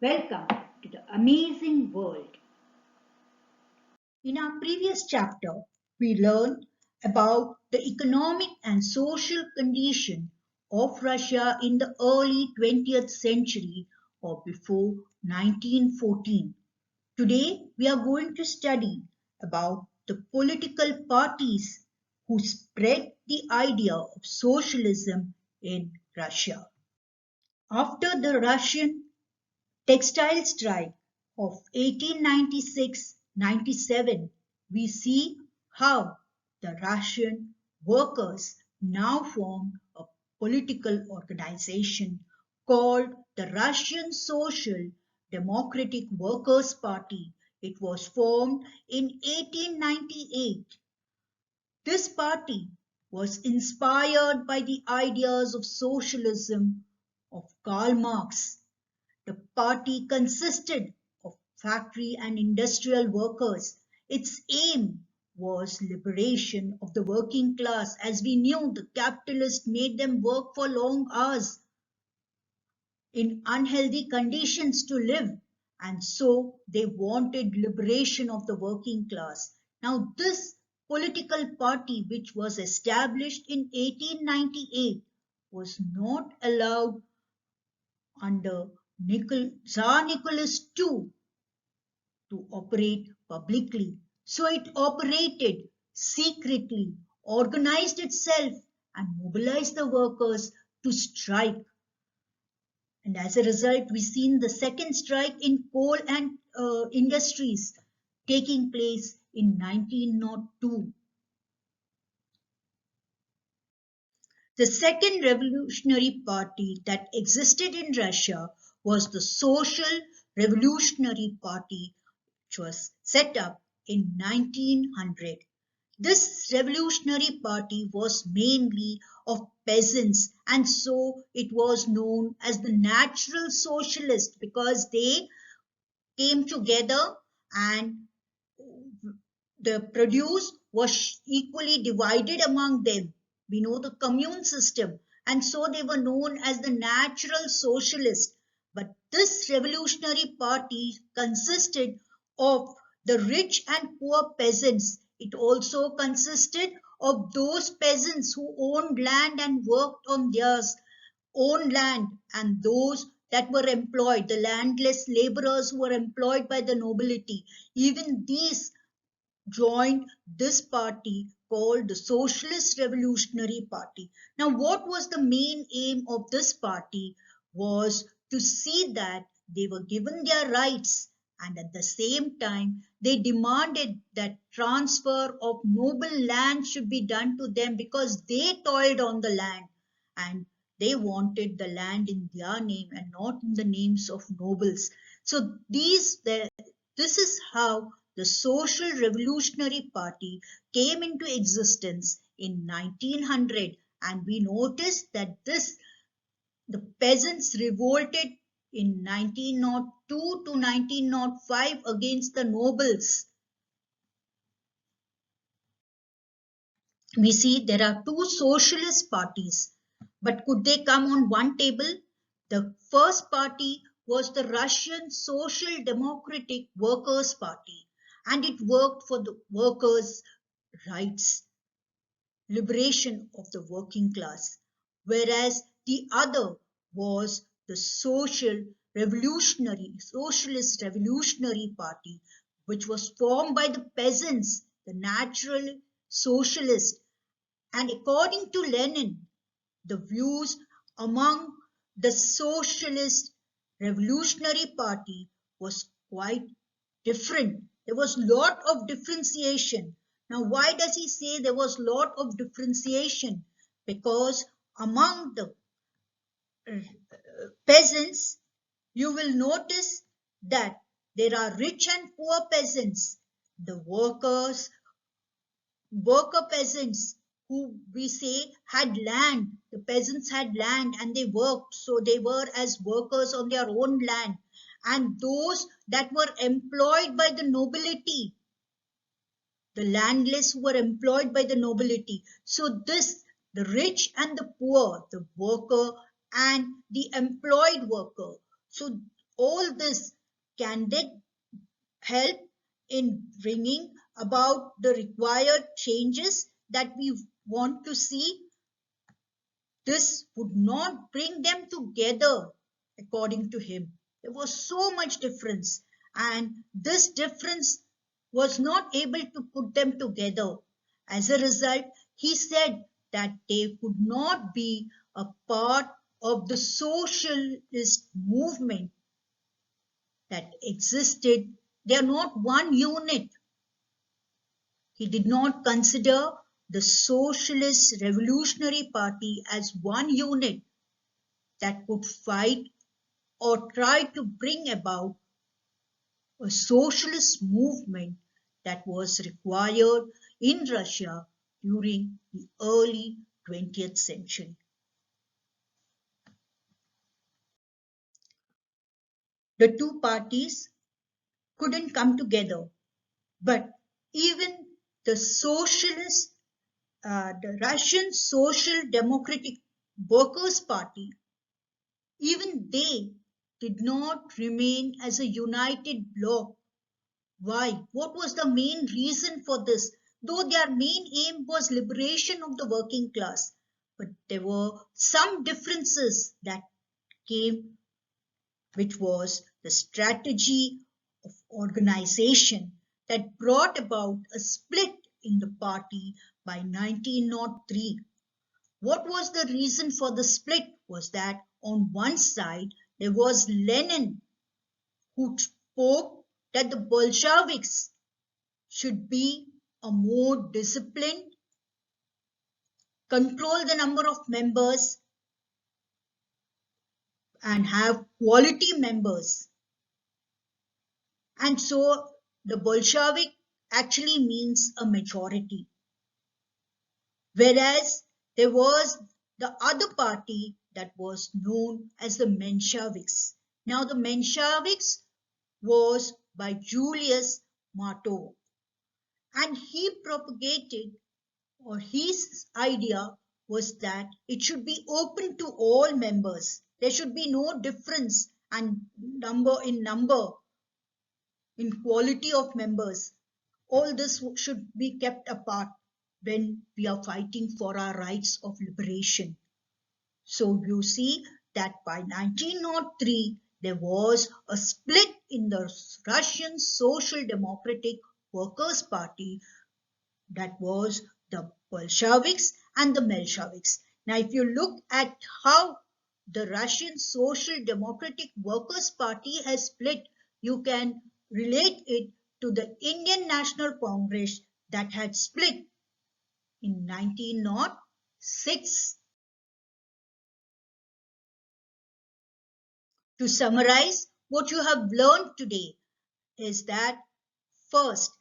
Welcome to the amazing world. In our previous chapter, we learned about the economic and social condition of Russia in the early 20th century or before 1914. Today, we are going to study about the political parties who spread the idea of socialism in Russia. After the Russian textile strike of 1896-97, we see how the Russian workers now formed a political organization called the Russian Social Democratic Workers' Party. It was formed in 1898. This party was inspired by the ideas of socialism of Karl Marx. The party consisted of factory and industrial workers. Its aim was liberation of the working class. As we knew, the capitalists made them work for long hours in unhealthy conditions to live, and so they wanted liberation of the working class. Now, this political party, which was established in 1898, was not allowed under Tsar Nicholas II to operate publicly. So it operated secretly, organized itself, and mobilized the workers to strike. And as a result, we've seen the second strike in coal and industries taking place in 1902. The second revolutionary party that existed in Russia was the Social Revolutionary Party, which was set up in 1900. This revolutionary party was mainly of peasants, and so it was known as the Natural Socialist because they came together and the produce was equally divided among them. We know the commune system, and so they were known as the Natural Socialist. But this revolutionary party consisted of the rich and poor peasants. It also consisted of those peasants who owned land and worked on theirs own land, and those that were employed, the landless laborers who were employed by the nobility. Even these joined this party called the Socialist Revolutionary Party. Now, what was the main aim of this party was to see that they were given their rights, and at the same time they demanded that transfer of noble land should be done to them because they toiled on the land and they wanted the land in their name and not in the names of nobles. So this is how the Social Revolutionary Party came into existence in 1900, and we noticed that the peasants revolted in 1902 to 1905 against the nobles. We see there are two socialist parties, but could they come on one table? The first party was the Russian Social Democratic Workers' Party, and it worked for the workers' rights, liberation of the working class, whereas the other was the Socialist Revolutionary Party, which was formed by the peasants, the natural socialists. And according to Lenin, the views among the Socialist Revolutionary Party was quite different. There was lot of differentiation. Now, why does he say there was lot of differentiation? Because among the peasants, you will notice that there are rich and poor peasants. The worker peasants who we say had land, the peasants had land and they worked, so they were as workers on their own land. And those that were employed by the nobility, the landless who were employed by the nobility. So the rich and the poor, the worker and the employed worker. So all this can then help in bringing about the required changes that we want to see. This would not bring them together, according to him. There was so much difference, and this difference was not able to put them together. As a result, he said that they could not be a part of the socialist movement that existed. They are not one unit. He did not consider the Socialist Revolutionary Party as one unit that could fight or try to bring about a socialist movement that was required in Russia during the early 20th century. The two parties couldn't come together, but even the socialist, the Russian Social Democratic Workers' Party, even they did not remain as a united bloc. Why? What was the main reason for this? Though their main aim was liberation of the working class, but there were some differences that came, which was the strategy of organization that brought about a split in the party by 1903. What was the reason for the split was that on one side there was Lenin, who spoke that the Bolsheviks should be a more disciplined, control the number of members, and have quality members. And so the Bolshevik actually means a majority. Whereas there was the other party that was known as the Mensheviks. Now the Mensheviks was by Julius Marto, and he propagated, or his idea was that it should be open to all members. There should be no difference and number in quality of members. All this should be kept apart when we are fighting for our rights of liberation. So you see that by 1903 there was a split in the Russian Social Democratic Workers' Party, that was the Bolsheviks and the Mensheviks. Now if you look at how the Russian Social Democratic Workers' Party has split, you can relate it to the Indian National Congress that had split in 1906. To summarize, what you have learned today is that first,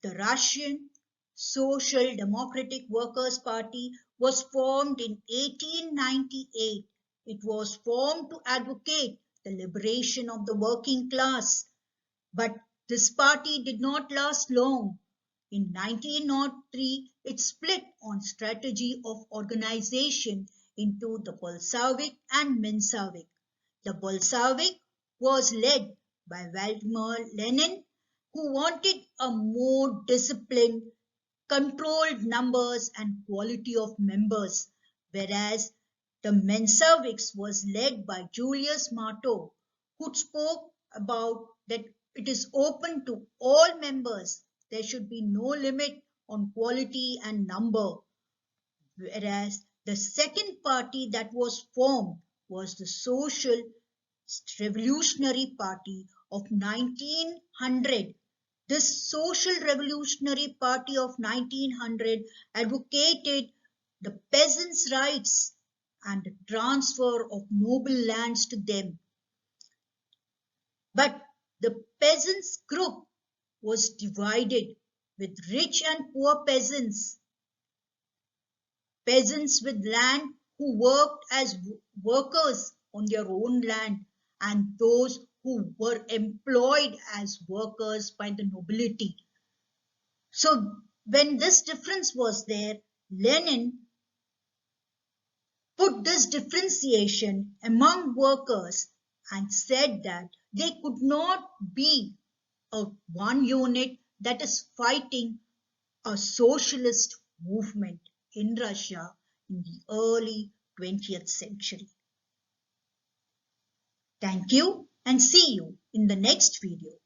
the Russian Social Democratic Workers' Party was formed in 1898. It was formed to advocate the liberation of the working class. But this party did not last long. In 1903, it split on strategy of organization into the Bolshevik and Menshevik. The Bolshevik was led by Vladimir Lenin, who wanted a more disciplined, controlled numbers and quality of members, whereas the Mensheviks was led by Julius Marto, who spoke about that it is open to all members. There should be no limit on quality and number. Whereas the second party that was formed was the Social Revolutionary Party of 1900. This Social Revolutionary Party of 1900 advocated the peasants' rights and the transfer of noble lands to them. But the peasants group was divided with rich and poor peasants. Peasants with land who worked as workers on their own land, and those who were employed as workers by the nobility. So when this difference was there, Lenin put this differentiation among workers and said that they could not be a one unit that is fighting a socialist movement in Russia in the early 20th century. Thank you and see you in the next video.